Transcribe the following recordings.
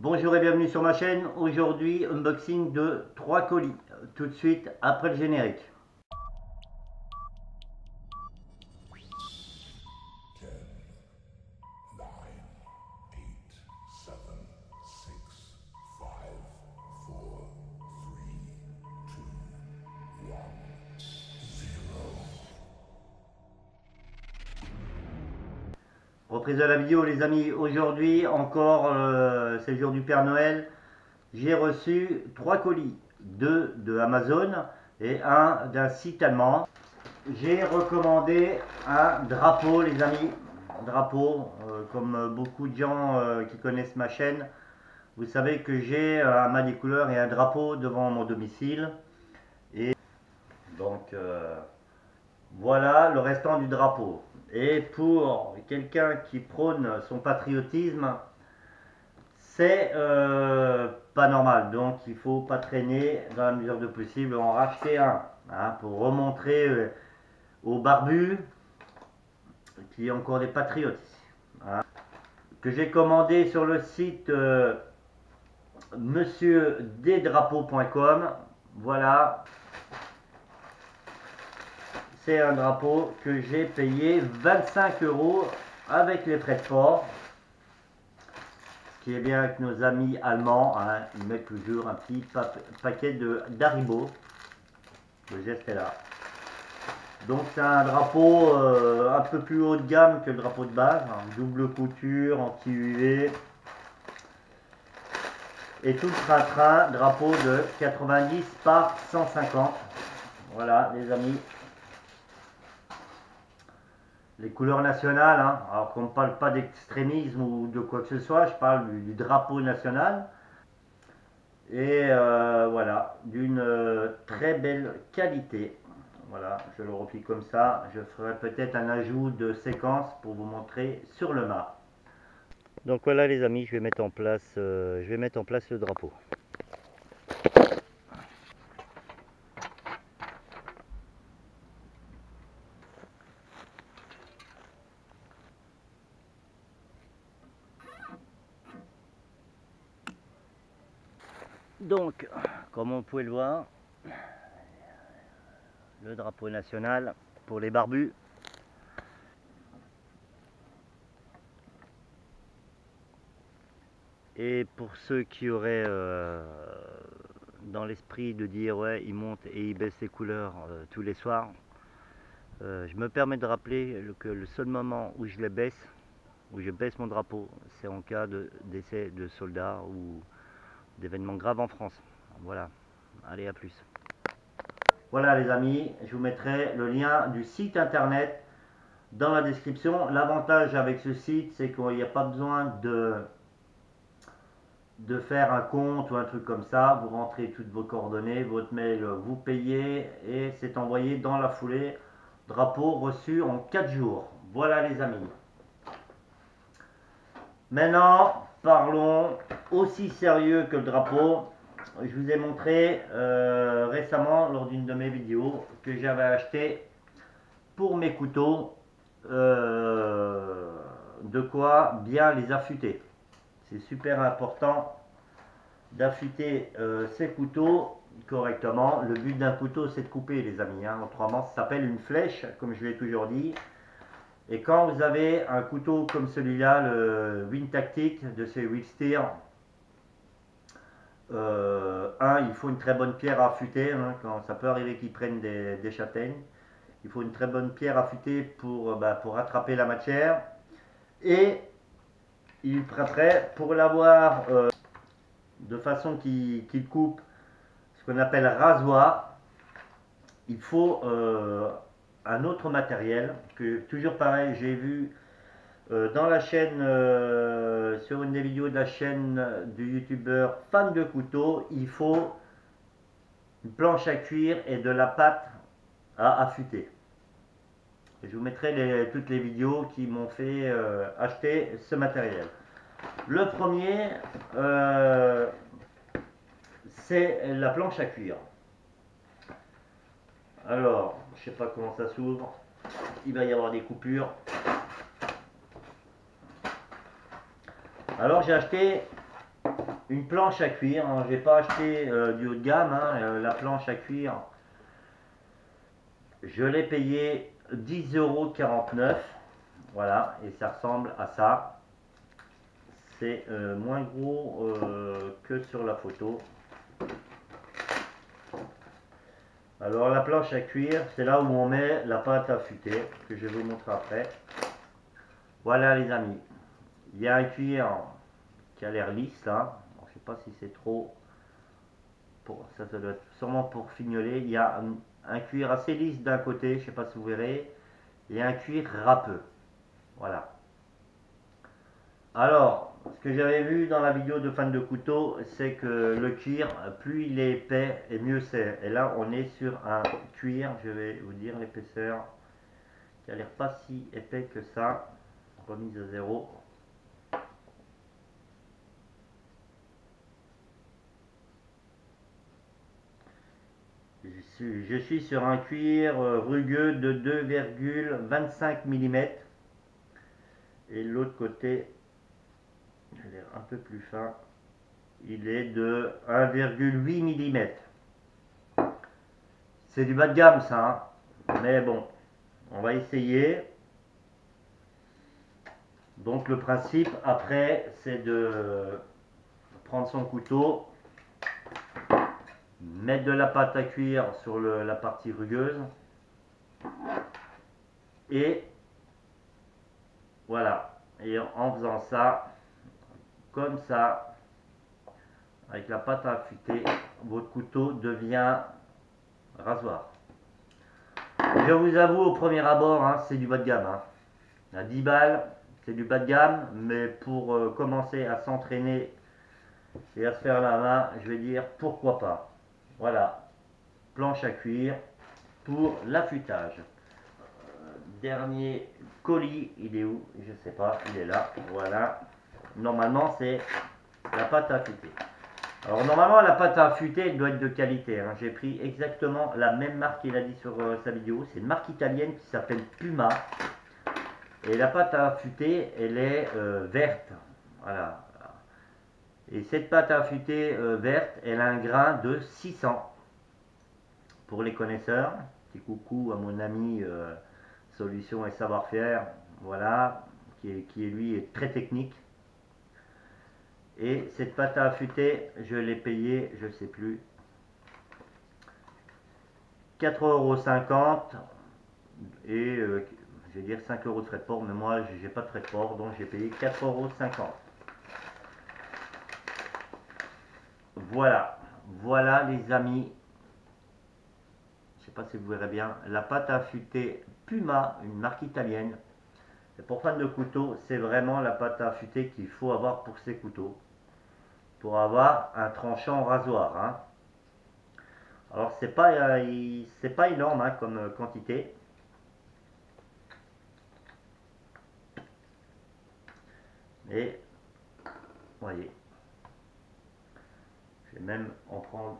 Bonjour et bienvenue sur ma chaîne. Aujourd'hui, unboxing de 3 colis. Tout de suite après le générique. Reprise de la vidéo les amis. Aujourd'hui encore, c'est le jour du Père Noël. J'ai reçu 3 colis. 2 de Amazon et un d'un site allemand. J'ai recommandé un drapeau les amis. Un drapeau, comme beaucoup de gens qui connaissent ma chaîne. Vous savez que j'ai un mât des couleurs et un drapeau devant mon domicile. Et donc voilà le restant du drapeau. Et pour quelqu'un qui prône son patriotisme, c'est pas normal. Donc il faut pas traîner dans la mesure du possible, en racheter un hein, pour remontrer aux barbus qu'il y a encore des patriotes ici. Hein, que j'ai commandé sur le site monsieurdesdrapeaux.com. Voilà. C'est un drapeau que j'ai payé 25 € avec les frais de port. Ce qui est bien avec nos amis allemands, hein, ils mettent toujours un petit paquet d'Haribo. Le geste est là. Donc c'est un drapeau un peu plus haut de gamme que le drapeau de base. Hein, double couture, anti-UV. Et tout le train-train, drapeau de 90 par 150. Voilà les amis. Les couleurs nationales, hein. Alors qu'on ne parle pas d'extrémisme ou de quoi que ce soit, je parle du drapeau national. Et voilà, d'une très belle qualité. Voilà, je le replie comme ça. Je ferai peut-être un ajout de séquence pour vous montrer sur le mât. Donc voilà les amis, je vais mettre en place le drapeau. Donc, comme on pouvait le voir, le drapeau national pour les barbus. Et pour ceux qui auraient dans l'esprit de dire ouais, il monte et il baisse les couleurs tous les soirs, je me permets de rappeler que le seul moment où je les baisse, où je baisse mon drapeau, c'est en cas d'essai de soldats ou d'événements graves en France. Voilà, allez à plus. Voilà les amis, je vous mettrai le lien du site internet dans la description. L'avantage avec ce site, c'est qu'il n'y a pas besoin de faire un compte ou un truc comme ça. Vous rentrez toutes vos coordonnées, votre mail, vous payez et c'est envoyé dans la foulée. Drapeau reçu en 4 jours. Voilà les amis. Maintenant, parlons aussi sérieux que le drapeau. Je vous ai montré récemment lors d'une de mes vidéos que j'avais acheté pour mes couteaux de quoi bien les affûter. C'est super important d'affûter ces couteaux correctement. Le but d'un couteau, c'est de couper les amis. Hein. Autrement, ça s'appelle une flèche, comme je l'ai toujours dit. Et quand vous avez un couteau comme celui-là, le Win Tactic de chez Wilsteer, il faut une très bonne pierre à affûter. Hein, quand ça peut arriver qu'ils prennent des châtaignes. Il faut une très bonne pierre affûtée pour attraper la matière. Et il est prêt pour l'avoir de façon qu'il coupe, ce qu'on appelle rasoir. Il faut un autre matériel que toujours pareil, j'ai vu dans la chaîne, sur une des vidéos de la chaîne du youtubeur fan de couteaux. Il faut une planche à cuire et de la pâte à affûter. Je vous mettrai toutes les vidéos qui m'ont fait acheter ce matériel. Le premier, c'est la planche à cuire. Alors, je sais pas comment ça s'ouvre. Il va y avoir des coupures. Alors j'ai acheté une planche à cuire. Hein. J'ai pas acheté du haut de gamme. Hein. La planche à cuire, je l'ai payé 10,49 €. Voilà, et ça ressemble à ça. C'est moins gros que sur la photo. Alors la planche à cuire, c'est là où on met la pâte à affûter, que je vais vous montrer après. Voilà les amis, il y a un cuir qui a l'air lisse là. Bon, je sais pas si c'est trop, ça doit être sûrement pour fignoler. Il y a un cuir assez lisse d'un côté, je sais pas si vous verrez, et un cuir râpeux. Voilà. Alors, ce que j'avais vu dans la vidéo de fan de couteau, c'est que le cuir, plus il est épais et mieux c'est. Et là, on est sur un cuir, je vais vous dire l'épaisseur, qui a l'air pas si épais que ça. Remise à zéro. Je suis sur un cuir rugueux de 2,25 mm. Et l'autre côté, il a l'air un peu plus fin. Il est de 1,8 mm. C'est du bas de gamme ça, hein. Mais bon, on va essayer. Donc le principe après, c'est de prendre son couteau, mettre de la pâte à cuire sur la partie rugueuse et voilà. Et en faisant ça, comme ça, avec la pâte à affûter, votre couteau devient rasoir. Je vous avoue au premier abord, hein, c'est du bas de gamme. Hein. À 10 balles, c'est du bas de gamme, mais pour commencer à s'entraîner et à se faire la main, je vais dire pourquoi pas. Voilà, planche à cuire pour l'affûtage. Dernier colis, il est où? Je sais pas, il est là. Voilà, normalement c'est la pâte à affûter. Alors normalement la pâte à affûter elle doit être de qualité. Hein. J'ai pris exactement la même marque qu'il a dit sur sa vidéo. C'est une marque italienne qui s'appelle Puma. Et la pâte à affûter elle est verte. Voilà. Et cette pâte à affûter verte, elle a un grain de 600. Pour les connaisseurs, petit coucou à mon ami Solution et Savoir-faire, voilà, qui lui est très technique. Et cette pâte à affûter, je l'ai payée, je sais plus, 4,50 € et je vais dire 5 € de frais de port, mais moi j'ai pas de frais de port, donc j'ai payé 4,50 €. Voilà, voilà les amis. Je sais pas si vous verrez bien, la pâte à affûter Puma, une marque italienne. Et pour fan de couteau, c'est vraiment la pâte à affûter qu'il faut avoir pour ces couteaux. Pour avoir un tranchant rasoir. Hein. Alors c'est pas énorme hein, comme quantité. Et voyez. Je vais même en prendre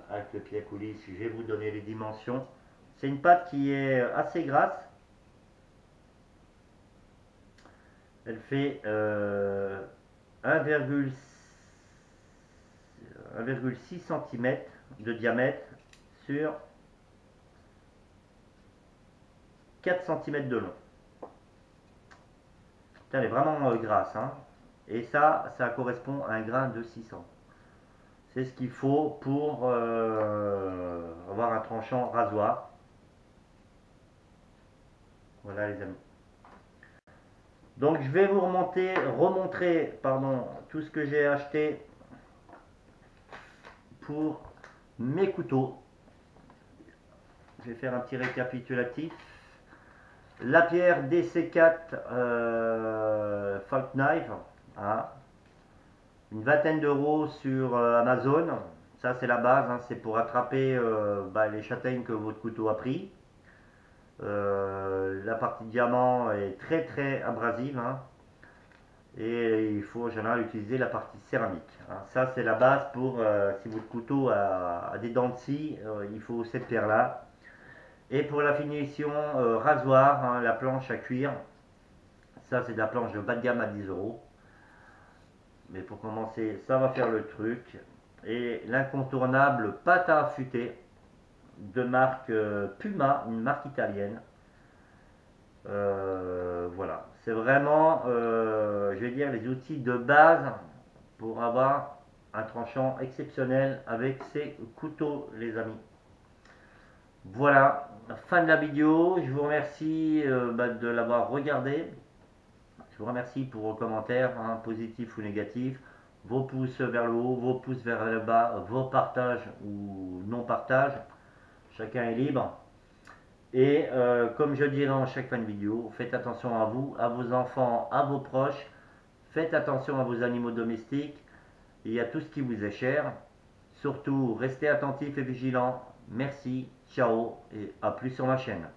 avec le pied à coulisse. Je vais vous donner les dimensions. C'est une pâte qui est assez grasse. Elle fait 1,6 cm de diamètre sur 4 cm de long. Elle est vraiment grasse. Hein. Et ça correspond à un grain de 600. C'est ce qu'il faut pour avoir un tranchant rasoir. Voilà les amis. Donc je vais vous remontrer tout ce que j'ai acheté pour mes couteaux. Je vais faire un petit récapitulatif. La pierre DC4 Falk Knife, hein, une vingtaine d'euros sur Amazon. Ça c'est la base, hein, c'est pour attraper les châtaignes que votre couteau a pris. La partie diamant est très très abrasive. Hein. Et il faut en général utiliser la partie céramique. Hein. Ça c'est la base pour si votre couteau a des dents de scie, il faut cette pierre là. Et pour la finition rasoir, hein, la planche à cuire, ça c'est de la planche de bas de gamme à 10 €. Mais pour commencer, ça va faire le truc. Et l'incontournable pâte à affûter de marque Puma, une marque italienne. Voilà, c'est vraiment, je vais dire, les outils de base pour avoir un tranchant exceptionnel avec ces couteaux, les amis. Voilà, fin de la vidéo. Je vous remercie de l'avoir regardé. Je vous remercie pour vos commentaires, hein, positifs ou négatifs, vos pouces vers le haut, vos pouces vers le bas, vos partages ou non partages. Chacun est libre. Et comme je dis dans chaque fin de vidéo, faites attention à vous, à vos enfants, à vos proches. Faites attention à vos animaux domestiques et à tout ce qui vous est cher. Surtout, restez attentifs et vigilants. Merci, ciao et à plus sur ma chaîne.